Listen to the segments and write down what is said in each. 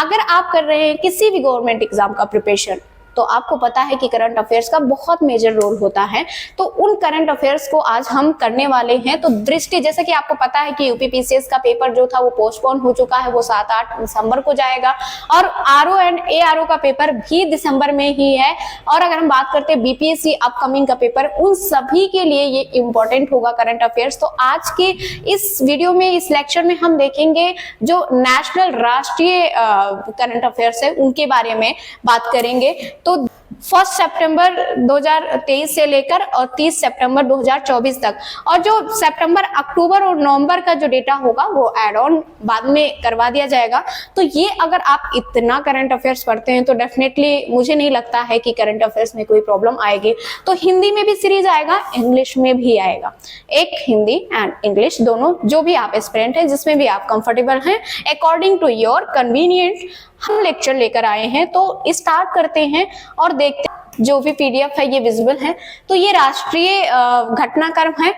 अगर आप कर रहे हैं किसी भी गवर्नमेंट एग्जाम का प्रिपरेशन, तो आपको पता है कि करंट अफेयर्स का बहुत मेजर रोल होता है। तो उन करंट अफेयर्स को आज हम करने वाले हैं। तो दृष्टि, जैसे कि आपको पता है कि यूपीपीसीएस का पेपर जो था वो पोस्टपोन हो चुका है, वो 7-8 दिसंबर को जाएगा, और आरओ एंड एआरओ का पेपर भी दिसंबर में ही है। और अगर हम बात करते हैं बीपीएससी अपकमिंग का पेपर, उन सभी के लिए ये इंपॉर्टेंट होगा करंट अफेयर्स। तो आज के इस वीडियो में, इस लेक्चर में हम देखेंगे जो नेशनल राष्ट्रीय करंट अफेयर्स है उनके बारे में बात करेंगे। तो 1 सितंबर 2023 से लेकर और 30 सितंबर 2024 तक, और जो सितंबर, अक्टूबर और नवंबर का जो डेटा होगा वो एड ऑन बाद में करवा दिया जाएगा। तो ये अगर आप इतना करंट अफेयर्स पढ़ते हैं तो डेफिनेटली मुझे नहीं लगता है कि करंट अफेयर्स में कोई प्रॉब्लम आएगी। तो हिंदी में भी सीरीज आएगा, इंग्लिश में भी आएगा, एक हिंदी एंड इंग्लिश दोनों, जो भी आप एस्पिरेंट हैं, जिसमें भी आप कंफर्टेबल हैं, अकॉर्डिंग टू योर कन्वीनियंट हम लेक्चर लेकर आए हैं। तो स्टार्ट करते हैं और देखते हैं। जो भी पीडीएफ है ये विजिबल है। तो ये राष्ट्रीय घटनाक्रम है।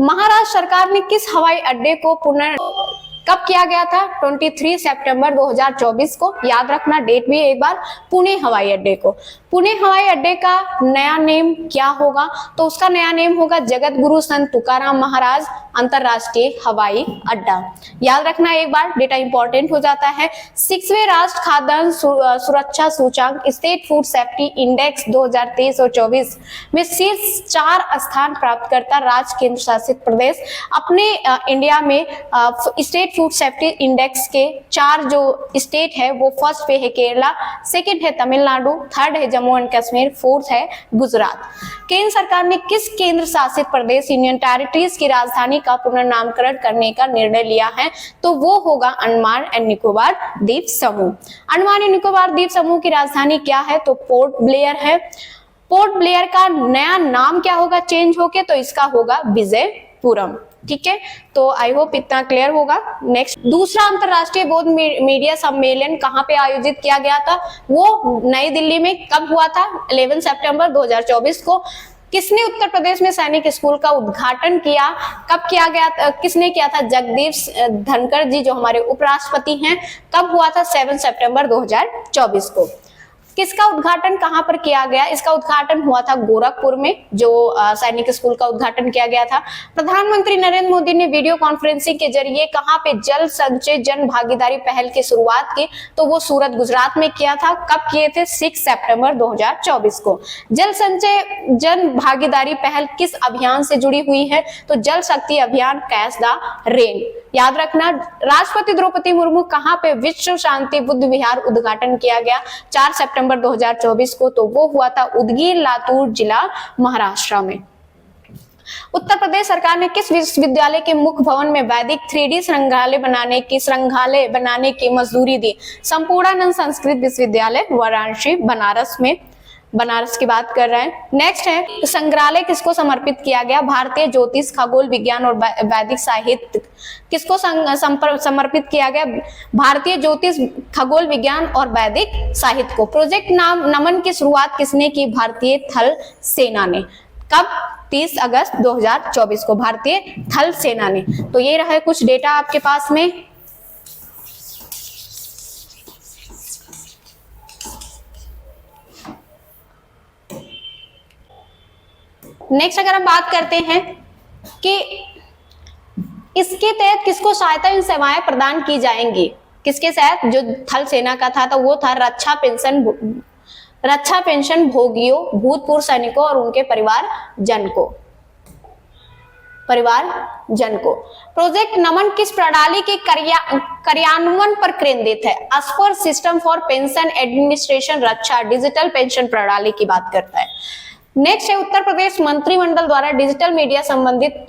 महाराष्ट्र सरकार ने किस हवाई अड्डे को कब किया गया था? 23 सितंबर 2024 को। याद रखना डेट भी एक बार। पुणे हवाई अड्डे को। पुणे हवाई अड्डे का नया नेम क्या होगा? तो उसका नया नेम होगा जगत गुरु संत तुकाराम महाराज अंतरराष्ट्रीय हवाई अड्डा। याद रखना एक बार, डेटा इंपॉर्टेंट हो जाता है। 6वें राष्ट्रीय खाद्यान्न सुरक्षा सूचांक स्टेट फूड सेफ्टी इंडेक्स 2023 और 24 में शीर्ष 4 स्थान प्राप्त करता राज्य केंद्र शासित प्रदेश अपने इंडिया में स्टेट फूड सेफ्टी इंडेक्स के 4 जो स्टेट है वो फर्स्ट पे है केरला, सेकंड है तमिलनाडु, थर्ड है जम्मू एंड कश्मीर, फोर्थ है गुजरात। केंद्र सरकार ने किस केंद्र शासित प्रदेश यूनियन टेरिटरीज की राजधानी का पुनर्नामकरण करने का निर्णय लिया है? तो वो होगा अंडमान एंड निकोबार द्वीप समूह। अंडमान एंड निकोबार द्वीप समूह की राजधानी क्या है? तो पोर्ट ब्लेयर है। पोर्ट ब्लेयर का नया नाम क्या होगा चेंज होके? तो इसका होगा विजयपुरम। ठीक है, तो आई होप इतना क्लियर होगा। नेक्स्ट, दूसरा अंतरराष्ट्रीय बौद्ध मीडिया सम्मेलन कहाँ पे आयोजित किया गया था? वो नई दिल्ली में कब हुआ था? 11 सितंबर 2024 को। किसने उत्तर प्रदेश में सैनिक स्कूल का उद्घाटन किया? कब किया गया था? किसने किया था? जगदीप धनखड़ जी जो हमारे उपराष्ट्रपति हैं। कब हुआ था? 7 सितंबर 2024 को। किसका उद्घाटन कहां पर किया गया? इसका उद्घाटन हुआ था गोरखपुर में, जो सैनिक स्कूल का उद्घाटन किया गया था। प्रधानमंत्री नरेंद्र मोदी ने वीडियो कॉन्फ्रेंसिंग के जरिए कहां पे जल संचय जन भागीदारी पहल की शुरुआत की? तो वो सूरत गुजरात में किया था। कब किए थे? 6 सितंबर 2024 को। जल संचय जन भागीदारी पहल किस अभियान से जुड़ी हुई है? तो जल शक्ति अभियान, कैच द रेन। याद रखना, राष्ट्रपति द्रौपदी मुर्मू कहां पे विश्व शांति बुद्ध विहार उद्घाटन किया गया? 4 सितंबर 2024 को। तो वो हुआ था उदगीर, लातूर जिला, महाराष्ट्र में। उत्तर प्रदेश सरकार ने किस विश्वविद्यालय के मुख्य भवन में वैदिक 3D संग्रहालय बनाने की मंजूरी दी? संपूर्णानंद संस्कृत विश्वविद्यालय, वाराणसी, बनारस में। बनारस की बात कर रहे हैं। नेक्स्ट है, संग्रहालय किसको समर्पित किया गया? भारतीय ज्योतिष, खगोल विज्ञान और वैदिक साहित्य किसको समर्पित किया गया? भारतीय ज्योतिष, खगोल विज्ञान और वैदिक साहित्य को। प्रोजेक्ट नमन की शुरुआत किसने की? भारतीय थल सेना ने। कब? 30 अगस्त 2024 को, भारतीय थल सेना ने। तो ये रहा कुछ डेटा आपके पास में। नेक्स्ट अगर हम बात करते हैं कि इसके तहत किसको सहायता एवं सेवाएं प्रदान की जाएंगी? किसके तहत? जो थल सेना का था तो वो था रक्षा पेंशन भोगियों, भूतपूर्व सैनिकों और उनके परिवार जन को। प्रोजेक्ट नमन किस प्रणाली के कार्यान्वयन पर केंद्रित है? अस्पर सिस्टम फॉर पेंशन एडमिनिस्ट्रेशन, रक्षा डिजिटल पेंशन प्रणाली की बात करता है। नेक्स्ट है, उत्तर प्रदेश मंत्रिमंडल द्वारा डिजिटल मीडिया संबंधित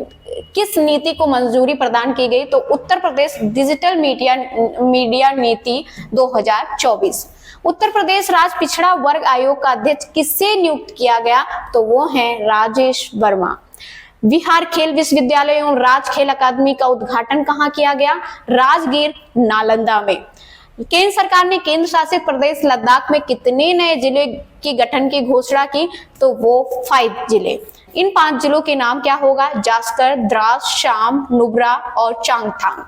किस नीति को मंजूरी प्रदान की गई? तो उत्तर प्रदेश डिजिटल मीडिया नीति 2024। उत्तर प्रदेश राज्य पिछड़ा वर्ग आयोग का अध्यक्ष किससे नियुक्त किया गया? तो वो हैं राजेश वर्मा। बिहार खेल विश्वविद्यालय एवं राज खेल अकादमी का उद्घाटन कहाँ किया गया? राजगीर, नालंदा में। केंद्र सरकार ने केंद्र शासित प्रदेश लद्दाख में कितने नए जिले की गठन की घोषणा की? तो वो 5 जिले। इन 5 जिलों के नाम क्या होगा? जास्कर, द्रास, शाम, नुब्रा और चांगथांग।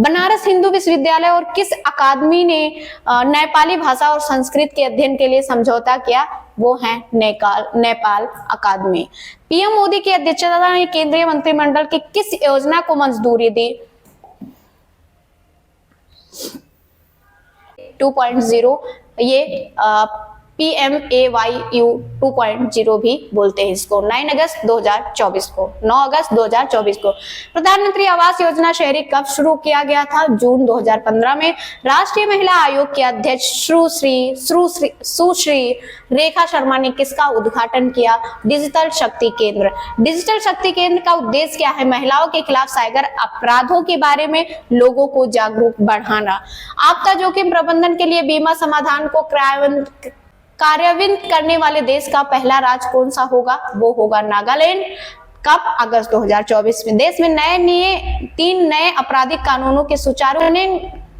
बनारस हिंदू विश्वविद्यालय और किस अकादमी ने नेपाली भाषा और संस्कृत के अध्ययन के लिए समझौता किया? वो है नेपाल अकादमी। पीएम मोदी की अध्यक्षता में केंद्रीय मंत्रिमंडल की किस योजना को मंजूरी दी? 2.0, ये PMAYU 2.0 भी बोलते हैं इसको। 9 अगस्त 2024 को 9 अगस्त 2024 को प्रधानमंत्री आवास योजना शहरी कब शुरू किया गया था? जून 2015 में। राष्ट्रीय महिला आयोग की अध्यक्ष सुश्री रेखा शर्मा ने किसका उद्घाटन किया? डिजिटल शक्ति केंद्र। डिजिटल शक्ति केंद्र का उद्देश्य क्या है? महिलाओं के खिलाफ साइबर अपराधों के बारे में लोगों को जागरूक बढ़ाना। आपदा जोखिम प्रबंधन के लिए बीमा समाधान को कार्यान्वित करने वाले देश का पहला राज्य कौन सा होगा? वो होगा नागालैंड। कब? अगस्त 2024 में। देश में 3 नए आपराधिक कानूनों के सुचारू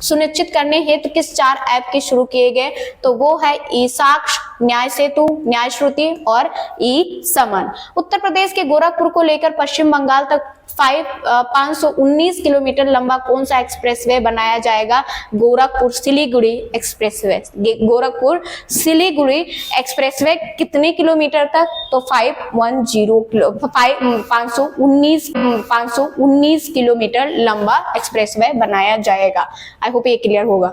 सुनिश्चित करने हेतु किस 4 ऐप के शुरू किए गए? तो वो है ई साक्ष्य, न्याय सेतु, न्याय श्रुति और ई समन। उत्तर प्रदेश के गोरखपुर को लेकर पश्चिम बंगाल तक 519 किलोमीटर लंबा कौन सा एक्सप्रेसवे बनाया जाएगा? गोरखपुर सिलीगुड़ी एक्सप्रेसवे। गोरखपुर सिलीगुड़ी एक्सप्रेसवे कितने किलोमीटर तक? तो 519 किलोमीटर लंबा एक्सप्रेसवे बनाया जाएगा। आई होप ये क्लियर होगा।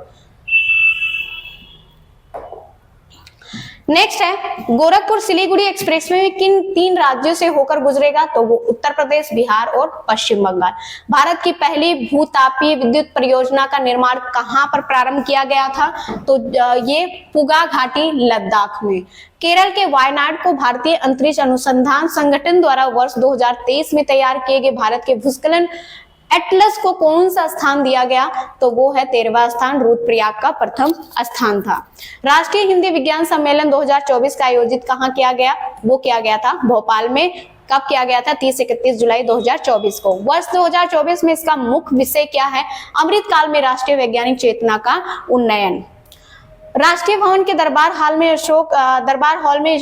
नेक्स्ट है गोरखपुर सिलीगुड़ी एक्सप्रेसवे में किन 3 राज्यों से होकर गुजरेगा? तो वो उत्तर प्रदेश, बिहार और पश्चिम बंगाल। भारत की पहली भूतापीय विद्युत परियोजना का निर्माण कहां पर प्रारंभ किया गया था? तो ये पुगा घाटी, लद्दाख में। केरल के वायनाड को भारतीय अंतरिक्ष अनुसंधान संगठन द्वारा वर्ष 2023 में तैयार किए गए भारत के भूस्खलन एटलस को कौन सा स्थान दिया गया? तो वो है 13वां स्थान। रुद्रप्रयाग का प्रथम स्थान था। राष्ट्रीय हिंदी विज्ञान सम्मेलन 2024 का आयोजित कहां किया गया? वो किया गया था भोपाल में। कब किया गया था? 30-31 जुलाई 2024 को। वर्ष 2024 में इसका मुख्य विषय क्या है? अमृतकाल में राष्ट्रीय वैज्ञानिक चेतना का उन्नयन। राष्ट्रीय भवन के दरबार हॉल में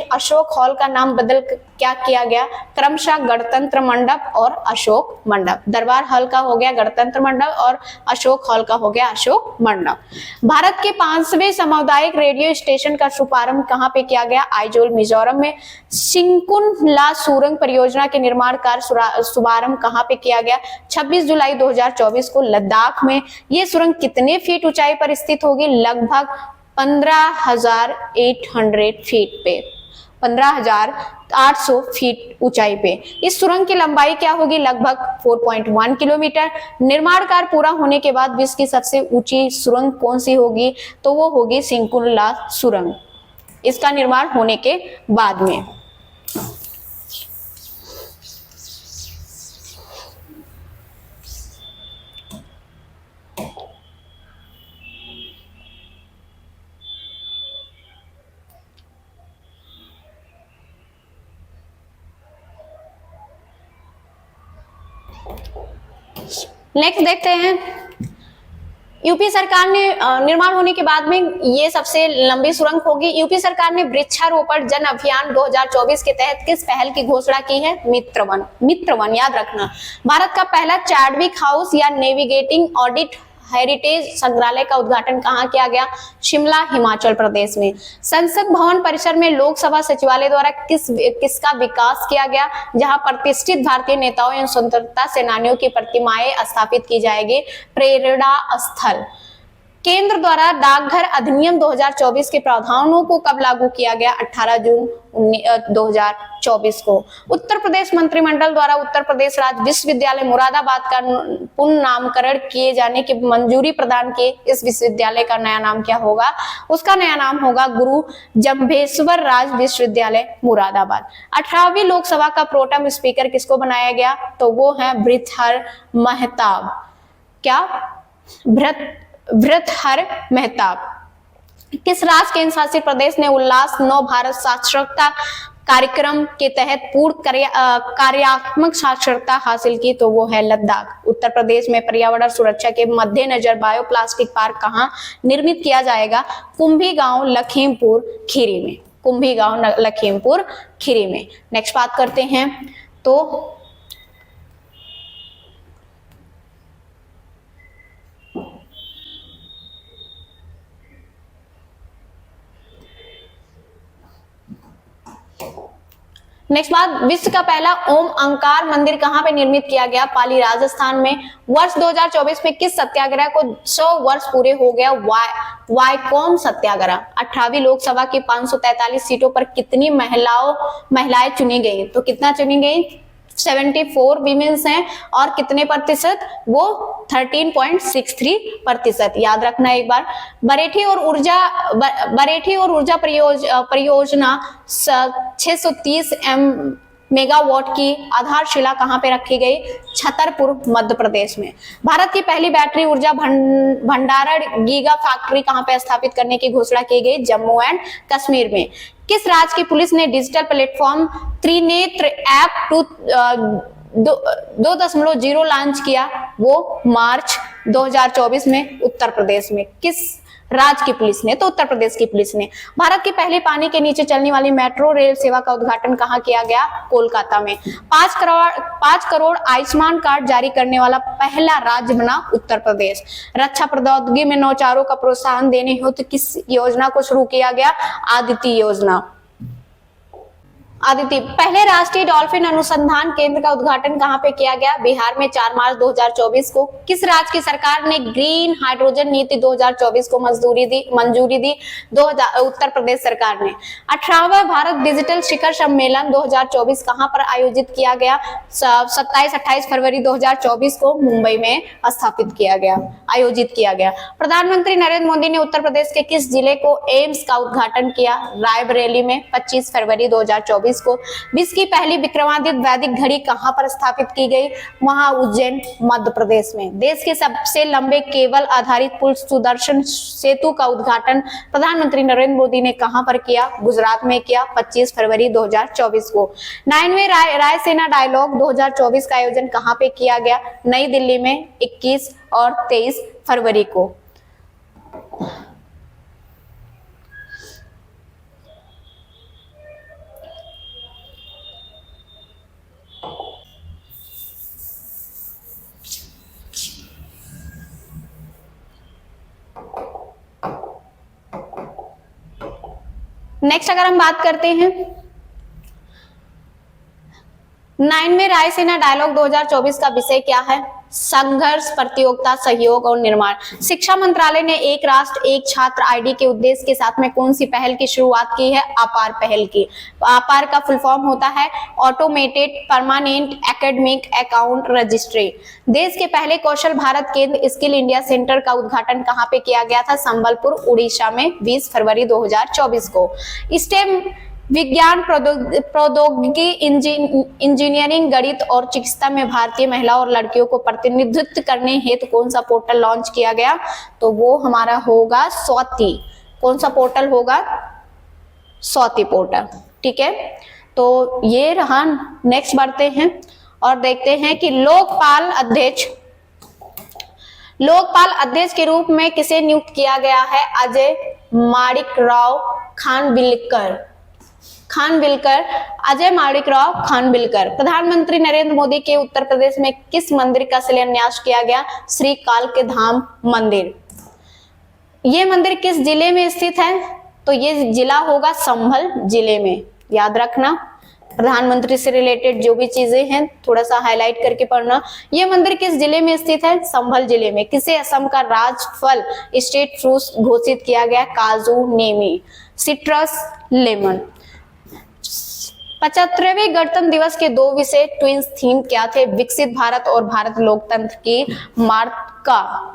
अशोक हॉल का नाम बदल क्या किया गया? क्रमशः गणतंत्र मंडप और अशोक मंडप। दरबार हॉल का हो गया गणतंत्र मंडप और अशोक हॉल का हो गया अशोक मंडप। भारत के 5वें सामुदायिक रेडियो स्टेशन का शुभारंभ कहां पे किया गया? आइजोल, मिजोरम में। सिंकुन-ला सुरंग परियोजना के निर्माण कार्य शुभारंभ कहां पे किया गया? 26 जुलाई 2024 को लद्दाख में। ये सुरंग कितने फीट ऊंचाई पर स्थित होगी? लगभग 15,800 फीट पे, 15,800 फीट ऊंचाई पे। इस सुरंग की लंबाई क्या होगी? लगभग 4.1 किलोमीटर। निर्माण कार्य पूरा होने के बाद विश्व की सबसे ऊंची सुरंग कौन सी होगी? तो वो होगी सिंकुन-ला सुरंग, इसका निर्माण होने के बाद में। नेक्स्ट देखते हैं, यूपी सरकार ने निर्माण होने के बाद में ये सबसे लंबी सुरंग होगी। यूपी सरकार ने वृक्षारोपण जन अभियान 2024 के तहत किस पहल की घोषणा की है? मित्रवन याद रखना। भारत का पहला चार्डविक हाउस या नेविगेटिंग ऑडिट हेरिटेज संग्रहालय का उद्घाटन कहां किया गया? शिमला, हिमाचल प्रदेश में। संसद भवन परिसर में लोकसभा सचिवालय द्वारा किसका विकास किया गया? जहां प्रतिष्ठित भारतीय नेताओं एवं स्वतंत्रता सेनानियों की प्रतिमाएं स्थापित की जाएगी। प्रेरणा स्थल। केंद्र द्वारा डाकघर अधिनियम 2024 के प्रावधानों को कब लागू किया गया? 18 जून 2024 को। उत्तर प्रदेश मंत्रिमंडल द्वारा उत्तर प्रदेश राज्य विश्वविद्यालय मुरादाबाद का पुनः नामकरण किए जाने की मंजूरी प्रदान की। इस विश्वविद्यालय का नया नाम क्या होगा? उसका नया नाम होगा गुरु जम्भेश्वर राज्य विश्वविद्यालय मुरादाबाद। 18वीं लोकसभा का प्रोटेम स्पीकर किसको बनाया गया? तो वो है भृतहर महताब। क्या? भृतहर महताब। किस राज्य केंद्र शासित प्रदेश ने उल्लास 9 भारत साक्षरता कार्यक्रम के तहत पूर्ण कार्यात्मक साक्षरता हासिल की? तो वो है लद्दाख। उत्तर प्रदेश में पर्यावरण सुरक्षा के मद्देनजर बायोप्लास्टिक पार्क कहाँ निर्मित किया जाएगा? कुंभी गांव, लखीमपुर खीरी में। कुंभी गांव, लखीमपुर खीरी में। नेक्स्ट बात करते हैं तो नेक्स्ट बात, विश्व का पहला ओम अंकार मंदिर कहां पे निर्मित किया गया? पाली, राजस्थान में। वर्ष 2024 में किस सत्याग्रह को 100 वर्ष पूरे हो गया? वाईकॉम सत्याग्रह। 18वीं लोकसभा की 543 सीटों पर कितनी महिलाएं चुनी गई? तो कितना चुनी गई? 74 विमेन्स हैं और कितने प्रतिशत? वो 13.63%। याद रखना एक बार। बरेठी और ऊर्जा परियोजना 630 मेगावाट की आधारशिला कहां पे रखी गई? छतरपुर, मध्य प्रदेश में। भारत की पहली बैटरी ऊर्जा भंडारण गीगा फैक्ट्री कहां पे स्थापित करने की घोषणा की गई? जम्मू एंड कश्मीर में। किस राज्य की पुलिस ने digital platform Trinetra app 2.0 launch किया? वो मार्च 2024 में। उत्तर प्रदेश में। किस राज्य की पुलिस ने? तो उत्तर प्रदेश की पुलिस ने। भारत की पहली पानी के नीचे चलने वाली मेट्रो रेल सेवा का उद्घाटन कहां किया गया? कोलकाता में। 5 करोड़ आयुष्मान कार्ड जारी करने वाला पहला राज्य बना उत्तर प्रदेश। रक्षा प्रौद्योगिकी में नौचारों का प्रोत्साहन देने हेतु किस योजना को शुरू किया गया? आदिति योजना। आदिति। पहले राष्ट्रीय डॉल्फिन अनुसंधान केंद्र का उद्घाटन कहां पे किया गया? बिहार में 4 मार्च 2024 को। किस राज्य की सरकार ने ग्रीन हाइड्रोजन नीति 2024 को मंजूरी दी? उत्तर प्रदेश सरकार ने। 18वां भारत डिजिटल शिखर सम्मेलन 2024 कहां पर आयोजित किया गया? 27-28 फरवरी 2024 को मुंबई में आयोजित किया गया। प्रधानमंत्री नरेंद्र मोदी ने उत्तर प्रदेश के किस जिले को एम्स का उद्घाटन किया? रायबरेली में। 25 फरवरी 2024 को। विश्व की पहली विक्रमादित्य वैदिक घड़ी कहां पर स्थापित की गई? वहां उज्जैन, मध्य प्रदेश में। देश के सबसे लंबे केबल आधारित पुल सुदर्शन सेतु का उद्घाटन प्रधानमंत्री नरेंद्र मोदी ने कहां पर किया? गुजरात में किया। 25 फरवरी 2024 को। 9वें रायसेना डायलॉग 2024 का आयोजन कहां पे किया गया? नई दिल्ली में। 21 और 23 फरवरी को। नेक्स्ट अगर हम बात करते हैं 9वें रायसेना डायलॉग 2024 का विषय क्या है? संघर्ष, प्रतियोगिता, सहयोग और निर्माण। शिक्षा मंत्रालय ने एक राष्ट्र एक छात्र आईडी के उद्देश्य के साथ में कौन सी पहल की शुरुआत की है? अपार पहल की। अपार का फुल फॉर्म होता है automated permanent academic account registry. देश के पहले कौशल भारत केंद्र स्किल इंडिया सेंटर का उद्घाटन कहां पे किया गया था? संबलपुर, उड़ीसा में। 20 फरवरी 2024 को। स्टेम विज्ञान, प्रौद्योगिकी, इंजीनियरिंग, गणित और चिकित्सा में भारतीय महिलाओं और लड़कियों को प्रतिनिधित्व करने हेतु कौन सा पोर्टल लॉन्च किया गया? तो वो हमारा होगा स्वाति। कौन सा पोर्टल होगा? स्वाति पोर्टल। ठीक है, तो ये रहा। नेक्स्ट बढ़ते हैं और देखते हैं कि लोकपाल अध्यक्ष के रूप में किसे नियुक्त किया गया है? अजय माणिकराव अजय माणिकराव खानविलकर। प्रधानमंत्री नरेंद्र मोदी के उत्तर प्रदेश में किस मंदिर का शिलान्यास किया गया? श्री काल के धाम मंदिर। ये मंदिर किस जिले में स्थित है? तो ये जिला होगा संभल जिले में। याद रखना, प्रधानमंत्री से रिलेटेड जो भी चीजें हैं थोड़ा सा हाईलाइट करके पढ़ना। ये मंदिर किस जिले में स्थित है? संभल जिले में। किसे असम का राजफल स्टेट फ्रूट घोषित किया गया? काजू, नेमी, सिट्रस, लेमन। 75वें गणतंत्र दिवस के 2 विषय ट्विंस थीम क्या थे? विकसित भारत और भारत लोकतंत्र की मार्का।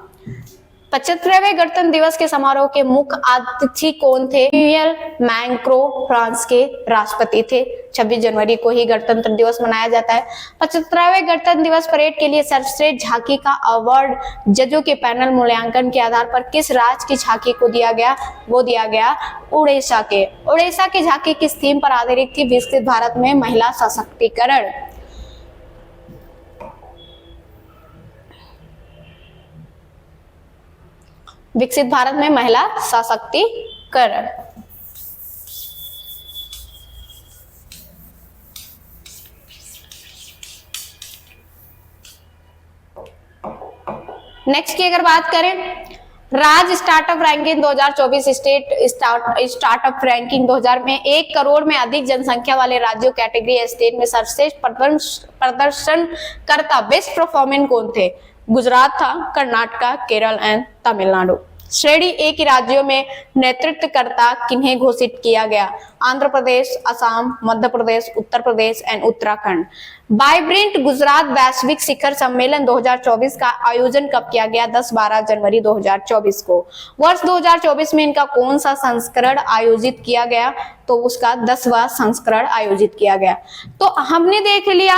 75वें गणतंत्र दिवस के समारोह के मुख्य अतिथि कौन थे? इमैनुएल मैक्रों फ्रांस के राष्ट्रपति थे। 26 जनवरी को ही गणतंत्र दिवस मनाया जाता है। 75वें गणतंत्र दिवस परेड के लिए सर्वश्रेष्ठ झांकी का अवार्ड जजों के पैनल मूल्यांकन के आधार पर किस राज्य की झांकी को दिया गया? वो दिया गया उड़ीसा के। उड़ीसा की झांकी किस थीम पर आधारित थी? विकसित भारत में महिला सशक्तिकरण। विकसित भारत में महिला सशक्तिकरण। नेक्स्ट की अगर बात करें, राज्य startup ranking 2024 state startup ranking 2000 में 1 करोड़ में अधिक जनसंख्या वाले राज्यों कैटेगरी स्टेट में सर्वश्रेष्ठ प्रदर्शनकर्ता बेस्ट परफॉर्मेंस कौन थे? गुजरात था, कर्नाटका, केरल एंड तमिलनाडु। श्रेणी ए की राज्यों में नेतृत्वकर्ता किन्हें घोषित किया गया? आंध्र प्रदेश, असम, मध्य प्रदेश, उत्तर प्रदेश एंड उत्तराखंड। वाइब्रेंट गुजरात वैश्विक शिखर सम्मेलन 2024 का आयोजन कब किया गया? 10-12 जनवरी 2024 को। वर्ष 2024 में इनका कौन सा संस्करण आयोजित किया गया? तो उसका 10वां संस्करण आयोजित किया गया। तो हमने देख लिया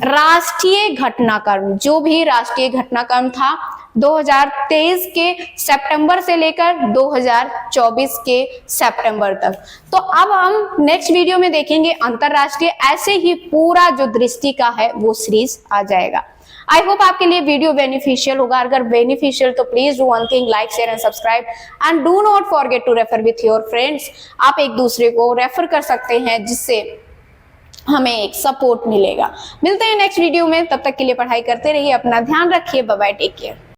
राष्ट्रीय घटनाक्रम, जो भी राष्ट्रीय घटनाक्रम था 2023 के सितंबर से लेकर 2024 के सितंबर तक। तो अब हम नेक्स्ट वीडियो में देखेंगे अंतरराष्ट्रीय, ऐसे ही पूरा जो दृष्टि का है वो सीरीज आ जाएगा। आई होप आपके लिए वीडियो बेनिफिशियल होगा। अगर बेनिफिशियल तो please do one thing, like, share and subscribe and do not forget to refer with your friends. आप एक दूसरे को रेफर कर सकते हैं जिससे हमें एक सपोर्ट मिलेगा। मिलते हैं नेक्स्ट वीडियो में, तब तक के लिए पढ़ाई करते रहिए, अपना ध्यान रखिए, बाय बाय, टेक केयर।